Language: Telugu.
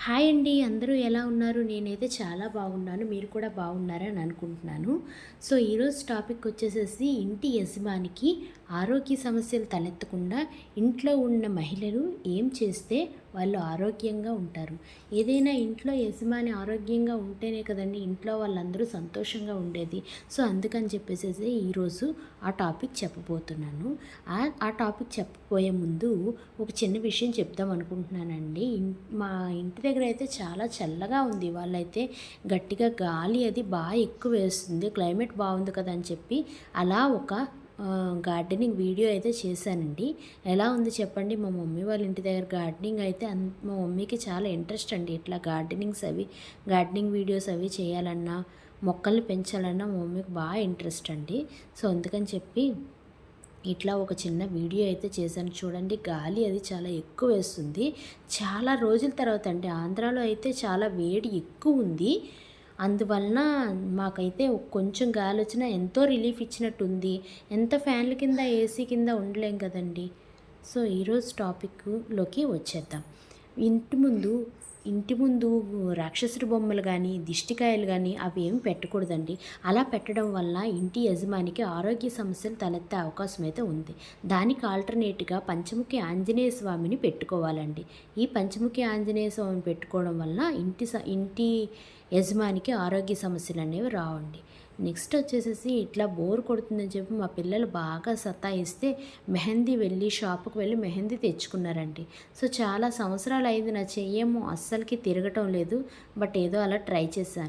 హాయ్ అండి. అందరూ ఎలా ఉన్నారు? నేనైతే చాలా బాగున్నాను. మీరు కూడా బాగున్నారని అనుకుంటున్నాను. సో, ఈరోజు టాపిక్ వచ్చేసేసి ఇంటి యజమానికి ఆరోగ్య సమస్యలు తలెత్తకుండా ఇంట్లో ఉన్న మహిళలు ఏం చేస్తే వాళ్ళు ఆరోగ్యంగా ఉంటారు. ఏదైనా ఇంట్లో యజమాని ఆరోగ్యంగా ఉంటేనే కదండీ ఇంట్లో వాళ్ళందరూ సంతోషంగా ఉండేది. సో, అందుకని చెప్పేసేసి ఈరోజు ఆ టాపిక్ చెప్పబోతున్నాను. ఆ టాపిక్ చెప్పబోయే ముందు ఒక చిన్న విషయం చెప్దాం అనుకుంటున్నానండి. మా ఇంటి దగ్గర అయితే చాలా చల్లగా ఉంది. వాళ్ళైతే గట్టిగా గాలి అది బాగా ఎక్కువ వేస్తుంది. క్లైమేట్ బాగుంది కదా అని చెప్పి అలా ఒక గార్డెనింగ్ వీడియో అయితే చేశానండి. ఎలా ఉంది చెప్పండి? మా మమ్మీ వాళ్ళ ఇంటి దగ్గర గార్డెనింగ్ అయితే మా మమ్మీకి చాలా ఇంట్రెస్ట్ అండి. ఇట్లా గార్డెనింగ్ వీడియోస్ అవి చేయాలన్నా, మొక్కల్ని పెంచాలన్నా మా మమ్మీకి బాగా ఇంట్రెస్ట్ అండి. సో అందుకని చెప్పి ఇట్లా ఒక చిన్న వీడియో అయితే చేశాను. చూడండి, గాలి అది చాలా ఎక్కువ వేస్తుంది. చాలా రోజుల తర్వాత అండి. ఆంధ్రాలో అయితే చాలా వేడి ఎక్కువ ఉంది. అందువలన మాకైతే కొంచెం గాలి వచ్చినా ఎంతో రిలీఫ్ ఇచ్చినట్టుంది. ఎంత ఫ్యాన్ల కింద ఏసీ కింద ఉండలేం కదండి. సో ఈరోజు టాపిక్లోకి వచ్చేద్దాం. ఇంటి ముందు రాక్షసుడి బొమ్మలు కానీ, దిష్టికాయలు కానీ అవి ఏమి పెట్టకూడదండి. అలా పెట్టడం వల్ల ఇంటి యజమానికి ఆరోగ్య సమస్యలు తలెత్తే అవకాశం అయితే ఉంది. దానికి ఆల్టర్నేట్గా పంచముఖి ఆంజనేయ స్వామిని పెట్టుకోవాలండి. ఈ పంచముఖి ఆంజనేయ స్వామిని పెట్టుకోవడం వల్ల ఇంటి యజమానికి ఆరోగ్య సమస్యలు అనేవి రావండి. నెక్స్ట్ వచ్చేసేసి ఇట్లా బోర్ కొడుతుందని చెప్పి మా పిల్లలు బాగా సతాయిస్తే షాపుకి వెళ్ళి మెహందీ తెచ్చుకున్నారండి. సో చాలా సంవత్సరాలు అయింది, నా చెయ్యేమో అస్సలకి తిరగటం లేదు. బట్ ఏదో అలా ట్రై చేశాను.